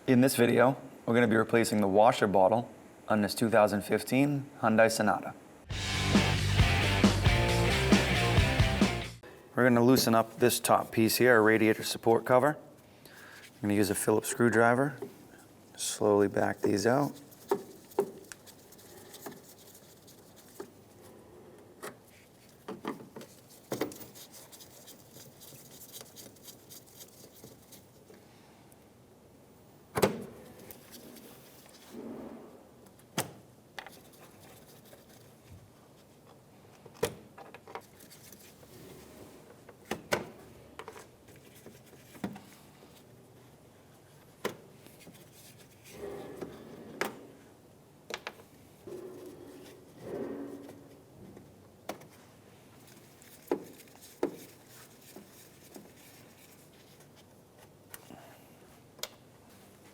In this video, we're going to be replacing the washer bottle on this 2015 Hyundai Sonata. We're going to loosen up this top piece here, our radiator support cover. I'm going to use a Phillips screwdriver, slowly back these out.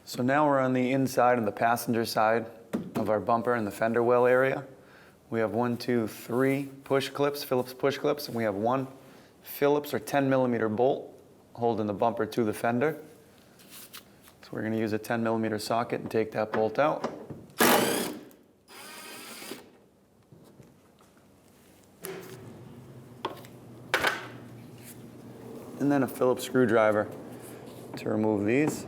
So now we're on the inside and the passenger side of our bumper in the fender well area. We have 3 push clips, Phillips push clips, and we have 1 Phillips or 10mm bolt holding the bumper to the fender. So we're going to use a 10mm socket and take that bolt out. And then a Phillips screwdriver to remove these.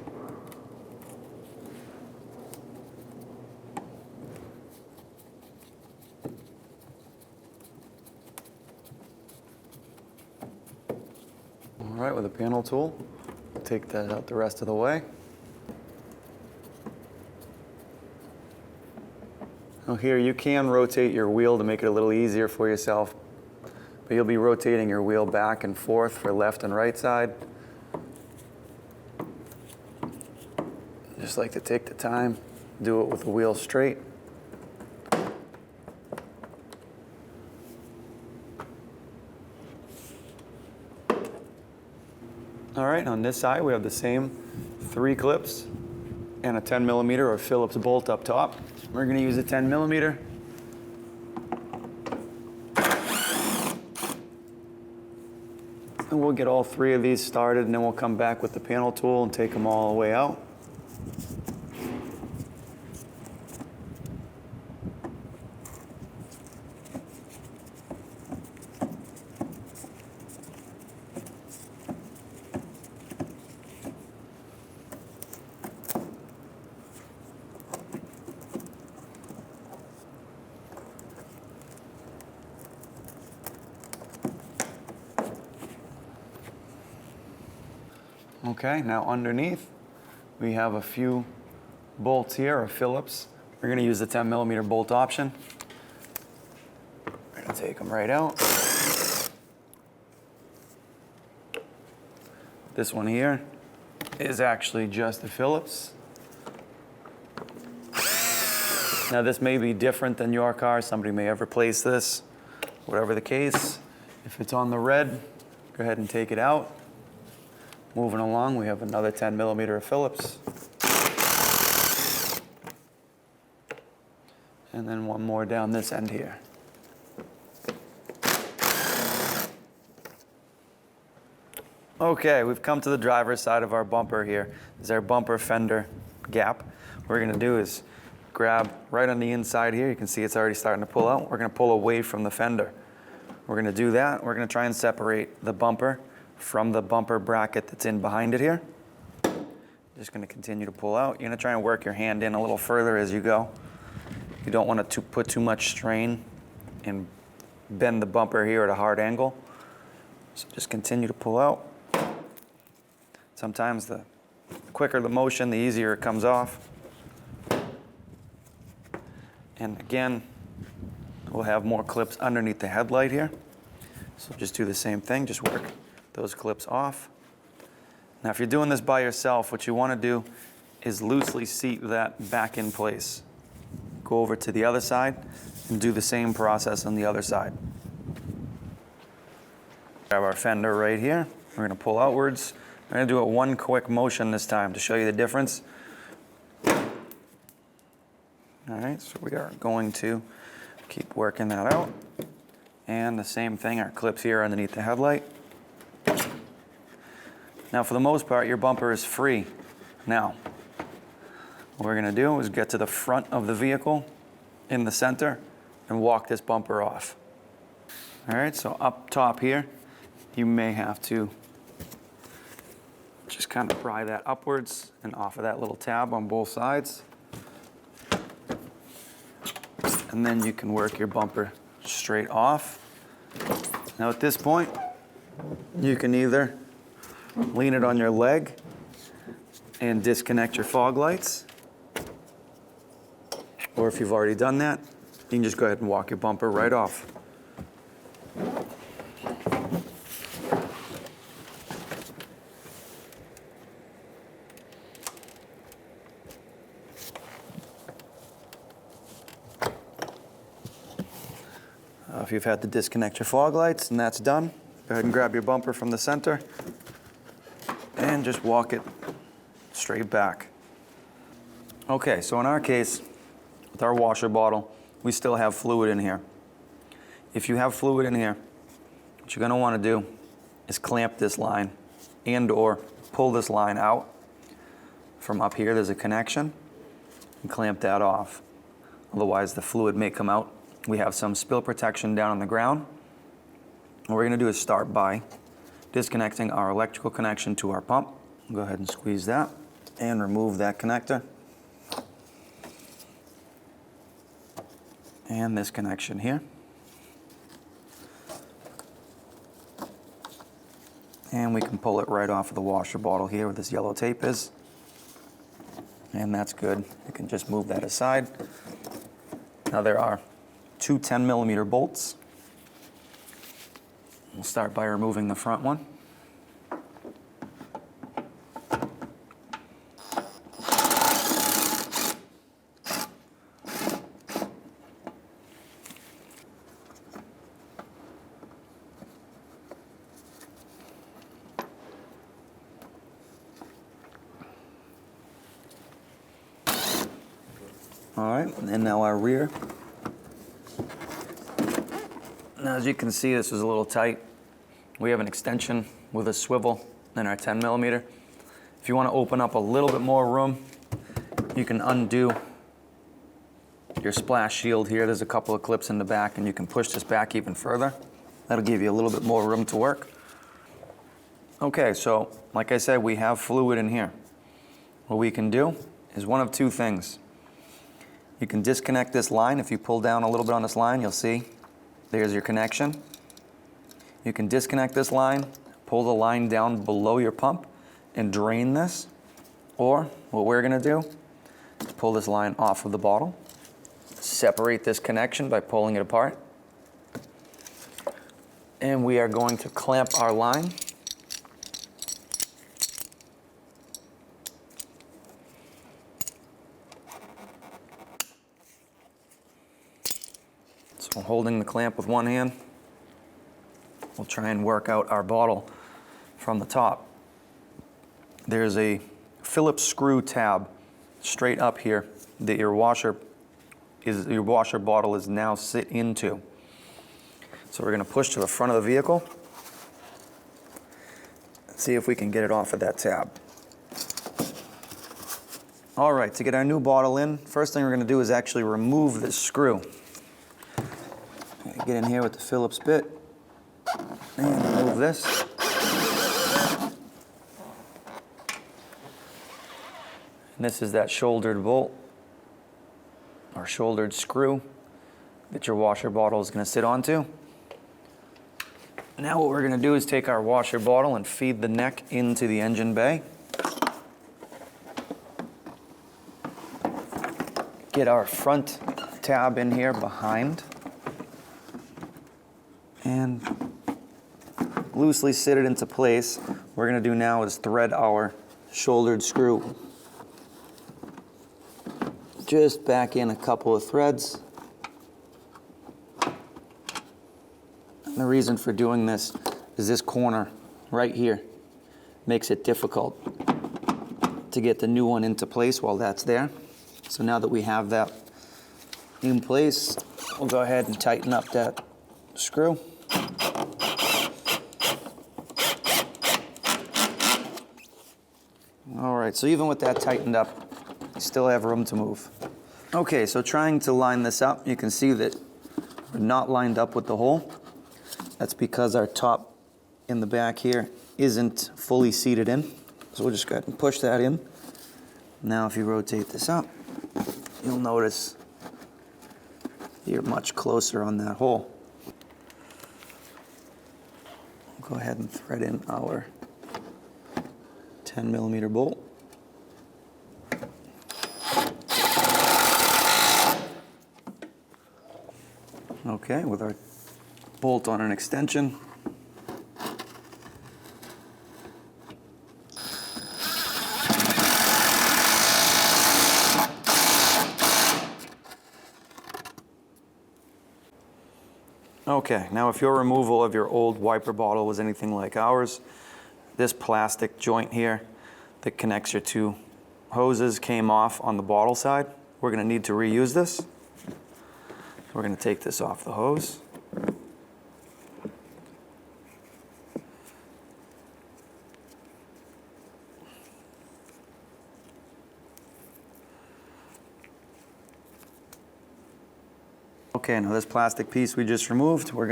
All right, with a panel tool, take that out the rest of the way. Now here, you can rotate your wheel to make it a little easier for yourself, but you'll be rotating your wheel back and forth for left and right side. Just like to take the time, do it with the wheel straight. All right, on this side we have the same 3 clips and a 10mm or Phillips bolt up top. We're going to use a 10mm. And we'll get all 3 of these started, and then we'll come back with the panel tool and take them all the way out. Okay, now underneath, we have a few bolts here, or Phillips. We're going to use the 10mm bolt option. We're going to take them right out. This one here is actually just a Phillips. Now this may be different than your car. Somebody may have replaced this. Whatever the case, if it's on the red, go ahead and take it out. Moving along, we have another 10mm of Phillips. And then one more down this end here. Okay, we've come to the driver's side of our bumper here. This is our bumper fender gap. What we're gonna do is grab right on the inside here. You can see it's already starting to pull out. We're gonna pull away from the fender. We're gonna do that. We're gonna try and separate the bumper from the bumper bracket that's in behind it here. Just going to continue to pull out. You're going to try and work your hand in a little further as you go. You don't want to put too much strain and bend the bumper here at a hard angle. So just continue to pull out. Sometimes the quicker the motion, the easier it comes off. And again, we'll have more clips underneath the headlight here. So just do the same thing, just work those clips off. Now if you're doing this by yourself, what you want to do is loosely seat that back in place. Go over to the other side and do the same process on the other side. Grab our fender right here. We're going to pull outwards. I'm going to do it one quick motion this time to show you the difference. All right, so we are going to keep working that out. And the same thing, our clips here underneath the headlight. Now, for the most part, your bumper is free. Now, What we're gonna do is get to the front of the vehicle in the center and walk this bumper off. All right, so up top here, you may have to just kind of pry that upwards and off of that little tab on both sides. And then you can work your bumper straight off. Now at this point, you can either lean it on your leg and disconnect your fog lights, or if you've already done that, you can just go ahead and walk your bumper right off. If you've had to disconnect your fog lights and that's done, go ahead and grab your bumper from the center and just walk it straight back. Okay, so in our case, with our washer bottle, we still have fluid in here. If you have fluid in here, what you're gonna wanna do is clamp this line and or pull this line out. From up here, there's a connection, and clamp that off. Otherwise, the fluid may come out. We have some spill protection down on the ground. What we're gonna do is start by disconnecting our electrical connection to our pump. Go ahead and squeeze that and remove that connector. And this connection here. And we can pull it right off of the washer bottle here where this yellow tape is. And that's good. You can just move that aside. Now there are two 10mm bolts. We'll start by removing the front one. All right, and now our rear. Now, as you can see, this is a little tight. We have an extension with a swivel in our 10mm. If you want to open up a little bit more room, you can undo your splash shield here. There's a couple of clips in the back, and you can push this back even further. That'll give you a little bit more room to work. Okay, so like I said, we have fluid in here. What we can do is one of two things. You can disconnect this line. If you pull down a little bit on this line, you'll see there's your connection. You can disconnect this line, pull the line down below your pump, and drain this. Or what we're gonna do is pull this line off of the bottle, separate this connection by pulling it apart, and we are going to clamp our line So holding the clamp with one hand, we'll try and work out our bottle from the top. There's a Phillips screw tab straight up here that your washer bottle is now sit into. So we're going to push to the front of the vehicle and see if we can get it off of that tab. All right, to get our new bottle in, first thing we're going to do is actually remove this screw. Get in here with the Phillips bit and remove this. And this is that shouldered bolt or shouldered screw that your washer bottle is going to sit onto. Now what we're going to do is take our washer bottle and feed the neck into the engine bay. Get our front tab in here behind and loosely sit it into place. What we're going to do now is thread our shouldered screw just back in a couple of threads. And the reason for doing this is this corner right here makes it difficult to get the new one into place while that's there. So now that we have that in place, we'll go ahead and tighten up that screw. All right, so even with that tightened up, You still have room to move. Okay, so trying to line this up, you can see that we're not lined up with the hole. That's because our top in the back here isn't fully seated in. So we'll just go ahead and push that in. Now if you rotate this up, you'll notice you're much closer on that hole. We'll go ahead and thread in our 10mm bolt. Okay, with our bolt on an extension. Okay, now if your removal of your old wiper bottle was anything like ours, this plastic joint here that connects your two hoses came off on the bottle side. We're going to need to reuse this. So we're going to take this off the hose. Okay, now this plastic piece we just removed, we're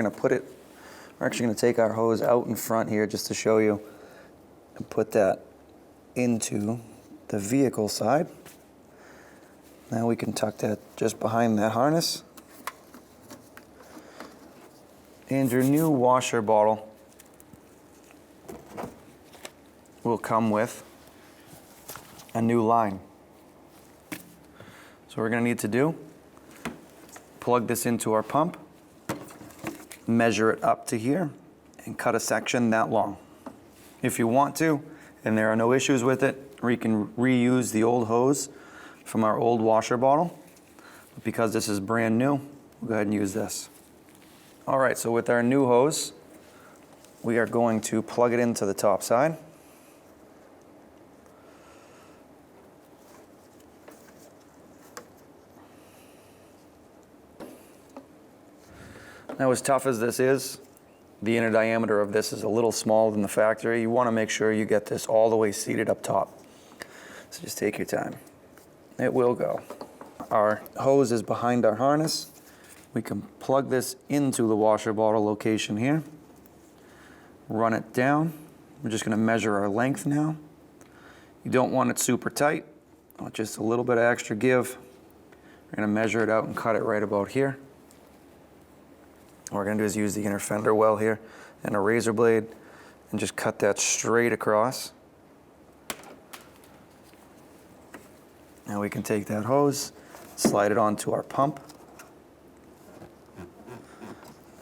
actually going to take our hose out in front here just to show you and put that into the vehicle side. Now we can tuck that just behind that harness. And your new washer bottle will come with a new line. So what we're going to need to do, plug this into our pump, measure it up to here, and cut a section that long. If you want to, and there are no issues with it, we can reuse the old hose from our old washer bottle. But because this is brand new, we'll go ahead and use this. All right, so with our new hose, we are going to plug it into the top side. Now, as tough as this is, the inner diameter of this is a little smaller than the factory. You want to make sure you get this all the way seated up top. So just take your time. It will go. Our hose is behind our harness. We can plug this into the washer bottle location here. Run it down. We're just going to measure our length now. You don't want it super tight. Just a little bit of extra give. We're going to measure it out and cut it right about here. What we're going to do is use the inner fender well here and a razor blade and just cut that straight across. Now we can take that hose, slide it onto our pump.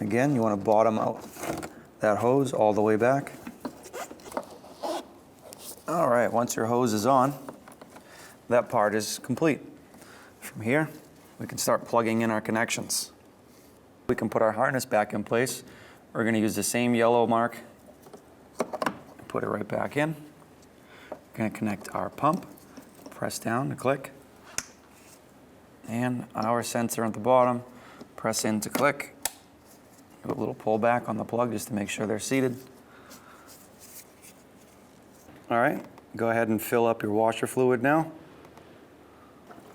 Again, you want to bottom out that hose all the way back. All right, once your hose is on, that part is complete. From here, we can start plugging in our connections. We can put our harness back in place. We're going to use the same yellow mark and put it right back in. We're going to connect our pump, press down to click, and our sensor at the bottom, press in to click. Do a little pull back on the plug just to make sure they're seated. All right, go ahead and fill up your washer fluid now.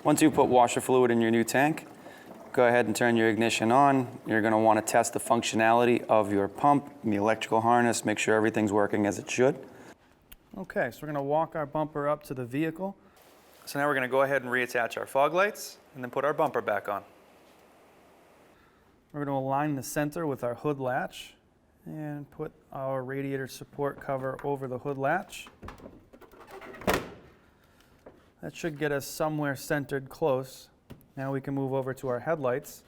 Once you put washer fluid in your new tank, go ahead and turn your ignition on. You're going to want to test the functionality of your pump and the electrical harness, make sure everything's working as it should. Okay, so we're going to walk our bumper up to the vehicle. So now we're going to go ahead and reattach our fog lights and then put our bumper back on. We're going to align the center with our hood latch and put our radiator support cover over the hood latch. That should get us somewhere centered close. Now we can move over to our headlights.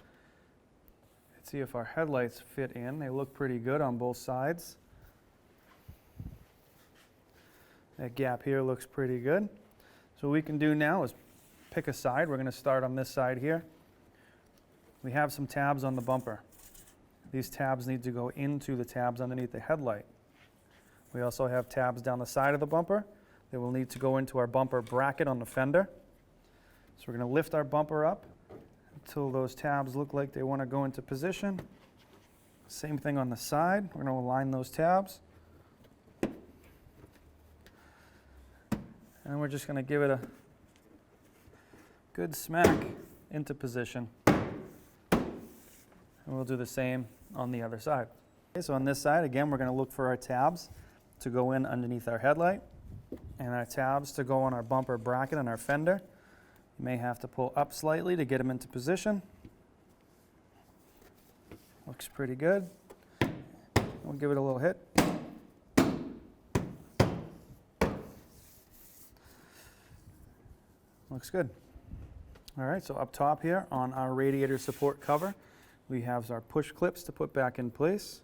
Let's see if our headlights fit in. They look pretty good on both sides. That gap here looks pretty good. So what we can do now is pick a side. We're going to start on this side here. We have some tabs on the bumper. These tabs need to go into the tabs underneath the headlight. We also have tabs down the side of the bumper. They will need to go into our bumper bracket on the fender. So we're going to lift our bumper up until those tabs look like they want to go into position. Same thing on the side. We're going to align those tabs. And we're just going to give it good smack into position. And we'll do the same on the other side. Okay, so on this side, again, we're going to look for our tabs to go in underneath our headlight and our tabs to go on our bumper bracket and our fender. You may have to pull up slightly to get them into position. Looks pretty good. We'll give it a little hit. Looks good. All right, so up top here on our radiator support cover, we have our push clips to put back in place.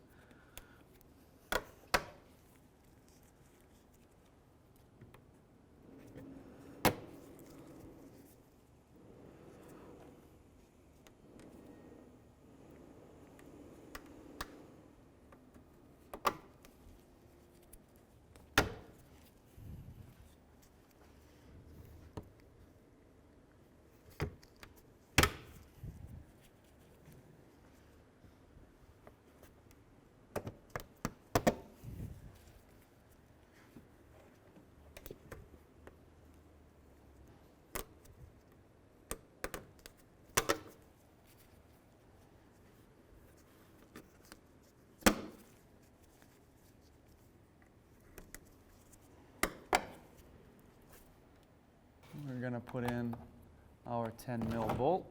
We're going to put in our 10 mil bolt.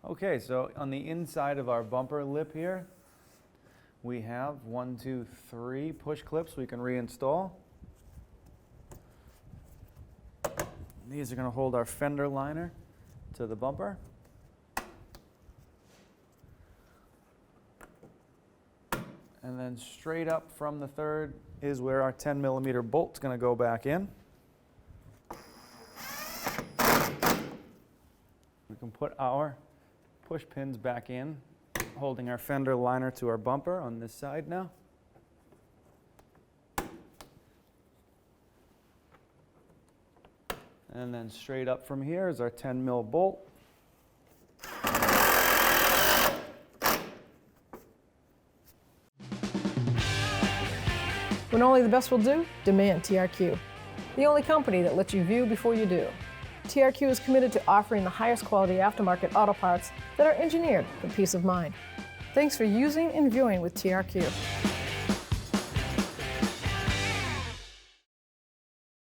Okay, so on the inside of our bumper lip here, we have 1, 2, 3 push clips we can reinstall. These are going to hold our fender liner to the bumper. And then straight up from the third is where our 10 millimeter bolt's going to go back in. We can put our push pins back in, holding our fender liner to our bumper on this side now. And then straight up from here is our 10 mil bolt. When only the best will do, demand TRQ. The only company that lets you view before you do. TRQ is committed to offering the highest quality aftermarket auto parts that are engineered for peace of mind. Thanks for using and viewing with TRQ.